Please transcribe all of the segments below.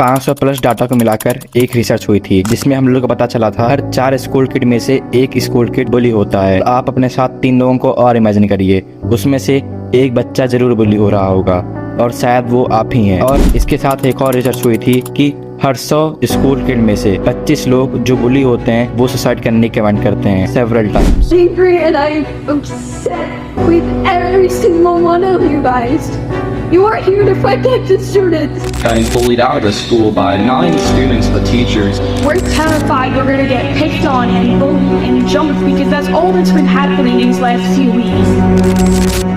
500 plus data को मिलाकर एक रिसर्च हुई थी, जिसमें हम लोग को पता चला था हर 4 स्कूल किड में से एक स्कूल किड बुली होता है। आप अपने साथ 3 लोगों को और इमेजिन करिए, उसमें से एक बच्चा जरूर बुली हो रहा होगा और शायद वो आप ही हैं। और इसके साथ एक और रिसर्च हुई थी कि हर 100 स्कूल किड में से 25 लोग जो बुली होते हैं वो सुसाइड करने की कमेंट करते हैं several times. And I'm upset with every single one of you guys. You are here to protect the students. Getting bullied out of the school by not only the students but teachers. We're terrified we're gonna get picked on and bullied and jumped because that's all that's been happening these last few weeks.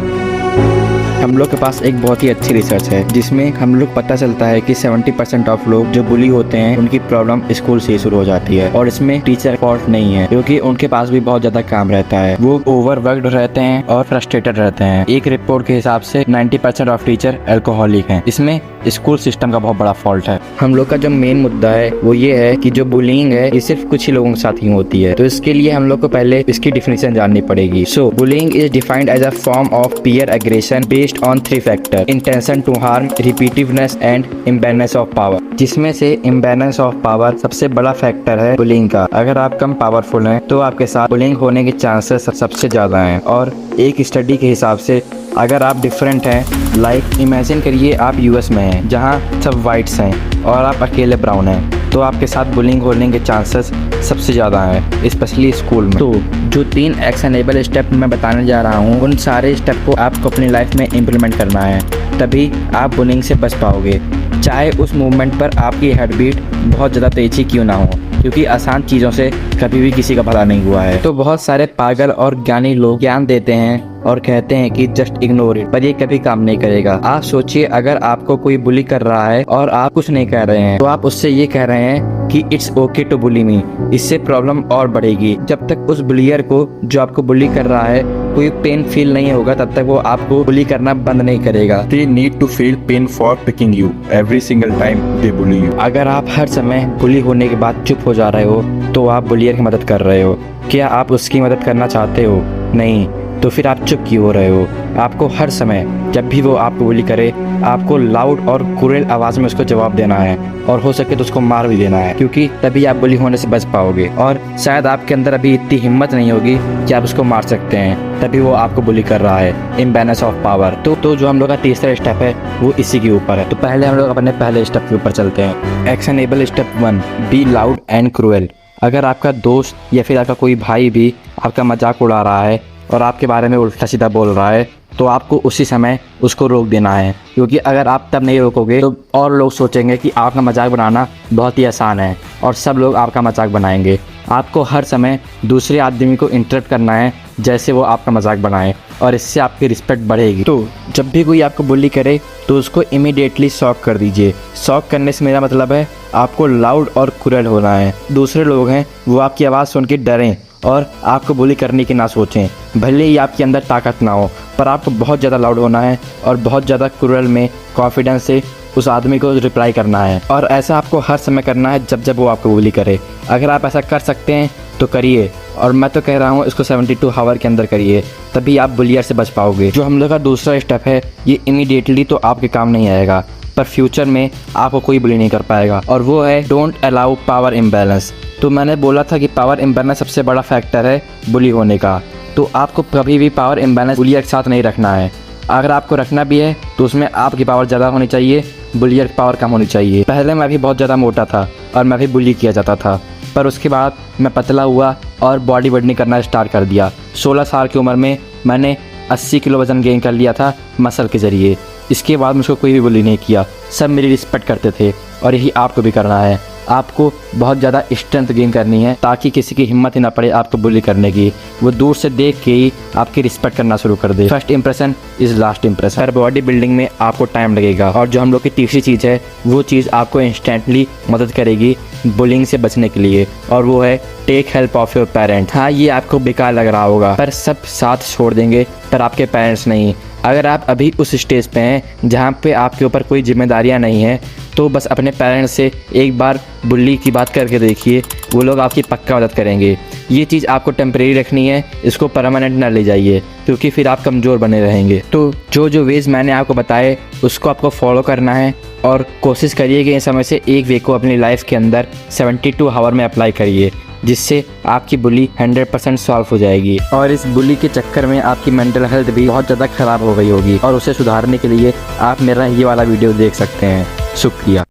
हम लोग के पास एक बहुत ही अच्छी research है, जिसमें हम लोग पता चलता है कि 70% ऑफ लोग जो बुली होते हैं उनकी प्रॉब्लम स्कूल से शुरू हो जाती है। और इसमें टीचर फॉल्ट नहीं है, क्योंकि उनके पास भी बहुत ज्यादा काम रहता है। वो ओवरवर्क्ड रहते हैं और फ्रस्ट्रेटेड रहते हैं। एक रिपोर्ट के हिसाब से 90% ऑफ टीचर अल्कोहलिक हैं। इसमें स्कूल सिस्टम का बहुत बड़ा फॉल्ट है। हम लोग का जो मेन मुद्दा है वो ये है कि जो बुलिंग है ये सिर्फ कुछ ही लोगों के साथ ही होती है। तो इसके लिए हम लोग को पहले इसकी डिफिनेशन जाननी पड़ेगी। So bullying is defined as a form of peer aggression based on 3 factor: intention to harm, repetitiveness and imbalance of power. जिसमें से इम्बैलेंस ऑफ पावर सबसे बड़ा फैक्टर है बुलिंग का। अगर आप कम पावरफुल हैं तो आपके साथ बुलिंग होने के चांसेस सबसे ज्यादा हैं। और एक स्टडी के हिसाब से अगर आप डिफरेंट हैं, लाइक इमेजिन करिए आप यूएस में हैं जहां सब वाइट्स हैं और आप अकेले ब्राउन हैं, तो आपके साथ बुलिंग होने के चांसेस सबसे ज़्यादा हैं, स्पेशली स्कूल में। तो जो 3 एक्शनेबल स्टेप मैं बताने जा रहा हूँ, उन सारे स्टेप को आपको अपनी लाइफ में इम्प्लीमेंट करना है, तभी आप बुलिंग से बच पाओगे। चाहे उस मूवमेंट पर आपकी हार्ट बीट बहुत ज़्यादा तेजी क्यों ना हो, क्योंकि आसान चीज़ों से कभी भी किसी का भला नहीं हुआ है। तो बहुत सारे पागल और ज्ञानी लोग ज्ञान देते हैं और कहते हैं कि जस्ट इग्नोर इट, पर ये कभी काम नहीं करेगा। आप सोचिए, अगर आपको कोई बुली कर रहा है और आप कुछ नहीं कह रहे हैं, तो आप उससे ये कह रहे हैं कि इट्स ओके टू बुली मी। इससे प्रॉब्लम और बढ़ेगी। जब तक उस बुलियर को, जो आपको बुली कर रहा है, कोई पेन फील नहीं होगा, तब तक वो आपको बुली करना बंद नहीं करेगा। They need to feel pain for picking you every single time they bully you. अगर आप हर समय बुली होने के बाद चुप हो जा रहे हो तो आप बुलियर की मदद कर रहे हो। क्या आप उसकी मदद करना चाहते हो? नहीं। तो फिर आप चुप क्यों हो रहे हो? आपको हर समय जब भी वो आपको बुली करे, आपको लाउड और क्रूएल आवाज़ में उसको जवाब देना है, और हो सके तो उसको मार भी देना है, क्योंकि तभी आप बुली होने से बच पाओगे। और शायद आपके अंदर अभी इतनी हिम्मत नहीं होगी कि आप उसको मार सकते हैं, तभी वो आपको बुली कर रहा है। Imbalance of power. तो जो हम लोग का तीसरा स्टेप है वो इसी के ऊपर है। तो पहले हम लोग अपने पहले स्टेप के ऊपर चलते हैं। Actionable step 1: be loud and cruel. अगर आपका दोस्त या फिर आपका कोई भाई भी आपका मजाक उड़ा रहा है और आपके बारे में उल्टा सीधा बोल रहा है, तो आपको उसी समय उसको रोक देना है, क्योंकि अगर आप तब नहीं रोकोगे तो और लोग सोचेंगे कि आपका मजाक बनाना बहुत ही आसान है और सब लोग आपका मजाक बनाएंगे। आपको हर समय दूसरे आदमी को इंटरप्ट करना है जैसे वो आपका मजाक बनाए, और इससे आपकी रिस्पेक्ट बढ़ेगी। तो जब भी कोई आपको बुली करे तो उसको इमीडिएटली शॉक कर दीजिए। शॉक करने से मेरा मतलब है आपको लाउड और क्रूएल होना है। दूसरे लोग हैं वो आपकी आवाज़ सुन के डरें और आपको बुली करने की ना सोचें। भले ही आपके अंदर ताकत ना हो, पर आपको बहुत ज़्यादा लाउड होना है और बहुत ज़्यादा क्रूएल में कॉन्फिडेंस से उस आदमी को रिप्लाई करना है। और ऐसा आपको हर समय करना है जब जब वो आपको बुली करे। अगर आप ऐसा कर सकते हैं तो करिए, और मैं तो कह रहा हूँ इसको 72 आवर के अंदर करिए, तभी आप बुलियर से बच पाओगे। जो हम लोग का दूसरा स्टेप है, ये इमीडिएटली तो आपके काम नहीं आएगा, पर फ्यूचर में आपको कोई बुली नहीं कर पाएगा, और वो है डोंट अलाउ पावर इम्बैलेंस। तो मैंने बोला था कि पावर इम्बैलेंस सबसे बड़ा फैक्टर है बुली होने का। तो आपको कभी भी पावर इम्बैलेंस बुलियर के साथ नहीं रखना है। अगर आपको रखना भी है तो उसमें आपकी पावर ज़्यादा होनी चाहिए, बुलियर की पावर कम होनी चाहिए। पहले मैं भी बहुत ज़्यादा मोटा था और मैं भी बुली किया जाता था, पर उसके बाद मैं पतला हुआ और बॉडी बिल्डिंग करना स्टार्ट कर दिया। 16 साल की उम्र में मैंने 80 किलो वज़न गेन कर लिया था मसल के ज़रिए। इसके बाद मुझको कोई भी बुली नहीं किया, सब मेरी रिस्पेक्ट करते थे, और यही आपको भी करना है। आपको बहुत ज़्यादा स्ट्रेंथ गेन करनी है ताकि किसी की हिम्मत ही ना पड़े आपको बुली करने की। वो दूर से देख के ही आपकी रिस्पेक्ट करना शुरू कर दे। First impression is last impression. हर बॉडी बिल्डिंग में आपको टाइम लगेगा, और जो हम लोग की तीसरी चीज़ है वो चीज़ आपको इंस्टेंटली मदद करेगी बुलिंग से बचने के लिए, और वो है take help of your parent. हाँ, ये आपको बेकार लग रहा होगा, पर सब साथ छोड़ देंगे, पर आपके पेरेंट्स नहीं। अगर आप अभी उस स्टेज पे हैं जहाँ पे आपके ऊपर कोई जिम्मेदारियाँ नहीं हैं, तो बस अपने पेरेंट्स से एक बार बुली की बात करके देखिए, वो लोग आपकी पक्का मदद करेंगे। ये चीज़ आपको टेम्परेरी रखनी है, इसको परमानेंट ना ले जाइए, क्योंकि फिर आप कमज़ोर बने रहेंगे। तो जो वेज़ मैंने आपको बताए उसको आपको फॉलो करना है और कोशिश करिए कि इस समय से एक वे को अपनी लाइफ के अंदर 72 आवर में अप्लाई करिए, जिससे आपकी बुली 100% सॉल्व हो जाएगी। और इस बुली के चक्कर में आपकी मेंटल हेल्थ भी बहुत ज़्यादा ख़राब हो गई होगी, और उसे सुधारने के लिए आप मेरा ये वाला वीडियो देख सकते हैं। शुक्रिया।